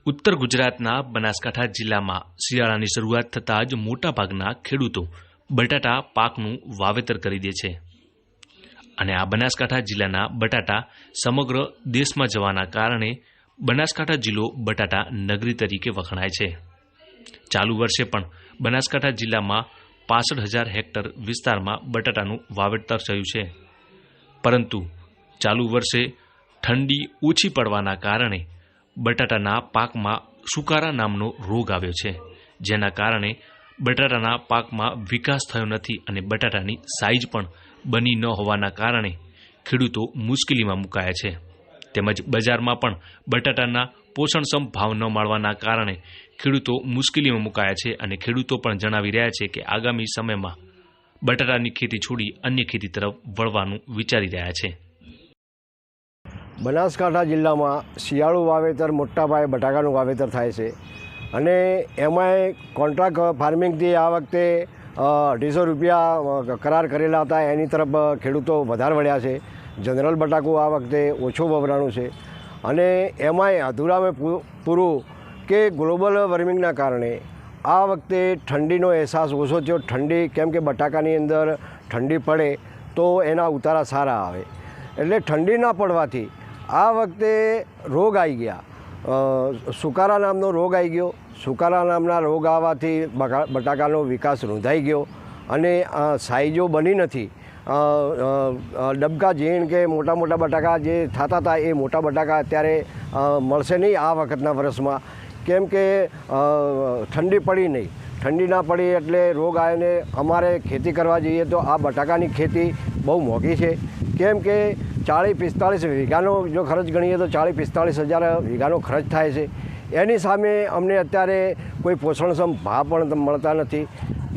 ઉત્તર ગુજરાતના બનાસકાંઠા જિલ્લામાં શિયાળાની શરૂઆત થતાં જ મોટાભાગના ખેડૂતો બટાટા પાકનું વાવેતર કરી દે છે અને આ બનાસકાંઠા જિલ્લાના બટાટા સમગ્ર દેશમાં જવાના કારણે બનાસકાંઠા જિલ્લો બટાટા નગરી તરીકે વખણાય છે। ચાલુ વર્ષે પણ બનાસકાંઠા જિલ્લામાં 65,000 હેક્ટર વિસ્તારમાં બટાટાનું વાવેતર થયું છે, પરંતુ ચાલુ વર્ષે ઠંડી ઓછી પડવાના કારણે બટાટાના પાકમાં સુકારા નામનો રોગ આવ્યો છે, જેના કારણે બટાટાના પાકમાં વિકાસ થયો નથી અને બટાટાની સાઇઝ પણ બની ન હોવાના કારણે ખેડૂતો મુશ્કેલીમાં મુકાયા છે। તેમજ બજારમાં પણ બટાટાના પોષણક્ષમ ભાવ ન મળવાના કારણે ખેડૂતો મુશ્કેલીમાં મુકાયા છે અને ખેડૂતો પણ જણાવી રહ્યા છે કે આગામી સમયમાં બટાટાની ખેતી છોડી અન્ય ખેતી તરફ વળવાનું વિચારી રહ્યા છે। બનાસકાંઠા જિલ્લામાં શિયાળુ વાવેતર મોટા પાયે બટાકાનું વાવેતર થાય છે અને એમાંય કોન્ટ્રાક્ટ ફાર્મિંગથી આ વખતે 250 રૂપિયા કરાર કરેલા હતા, એની તરફ ખેડૂતો વધારે વળ્યા છે। જનરલ બટાકું આ વખતે ઓછું વવરાણું છે અને એમાંય અધૂરામાં પૂરું કે ગ્લોબલ વોર્મિંગના કારણે આ વખતે ઠંડીનો અહેસાસ ઓછો થયો। ઠંડી કેમ કે બટાકાની અંદર ઠંડી પડે તો એના ઉતારા સારા આવે, એટલે ઠંડી ના પડવાથી આ વખતે રોગ આવી ગયા, સુકારા નામનો રોગ આવી ગયો। સુકારા નામના રોગ આવવાથી બટાકાનો વિકાસ રૂંધાઈ ગયો અને સાઈજો બની નથી। ડબકા ઝીણ કે મોટા મોટા બટાકા જે થતા હતા એ મોટા બટાકા અત્યારે મળશે નહીં આ વખતના વર્ષમાં, કેમ કે ઠંડી પડી નહીં। ઠંડી ના પડી એટલે રોગ આવીને અમારે ખેતી કરવા જઈએ તો આ બટાકાની ખેતી બહુ મોંઘી છે, કેમ કે 40-45 વીઘાનો જો ખર્ચ ગણીએ તો 40-45 હજાર વીઘાનો ખર્ચ થાય છે। એની સામે અમને અત્યારે કોઈ પોષણક્ષમ ભાવ પણ મળતા નથી,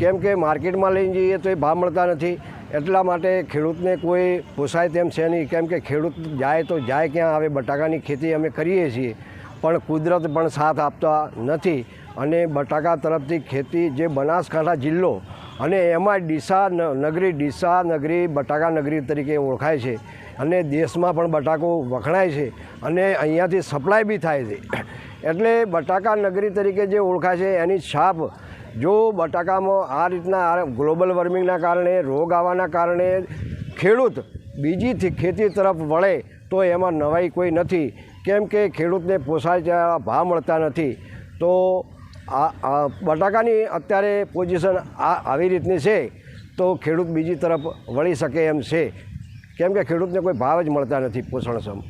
કેમ કે માર્કેટમાં લઈને જઈએ તો એ ભાવ મળતા નથી। એટલા માટે ખેડૂતને કોઈ પોસાય તેમ છે નહીં, કેમ કે ખેડૂત જાય તો જાય ક્યાં? હવે બટાકાની ખેતી અમે કરીએ છીએ પણ કુદરત પણ સાથ આપતા નથી અને બટાકા તરફથી ખેતી જે બનાસકાંઠા જિલ્લો અને એમાં ડીસા નગરી બટાકા નગરી તરીકે ઓળખાય છે અને દેશમાં પણ બટાકો વખણાય છે અને અહીંયાથી સપ્લાય બી થાય છે। એટલે બટાકા નગરી તરીકે જે ઓળખાય છે એની છાપ જો બટાકામાં આ રીતના ગ્લોબલ વોર્મિંગના કારણે રોગ આવવાના કારણે ખેડૂત બીજી ખેતી તરફ વળે તો એમાં નવાઈ કોઈ નથી, કેમ કે ખેડૂતને પોસાય તેવા ભાવ મળતા નથી। તો આ બટાકાની અત્યારે પોઝિશન આવી રીતની છે તો ખેડૂત બીજી તરફ વળી શકે એમ છે, કેમ કે ખેડૂતને કોઈ ભાવ જ મળતા નથી પોષણક્ષમ।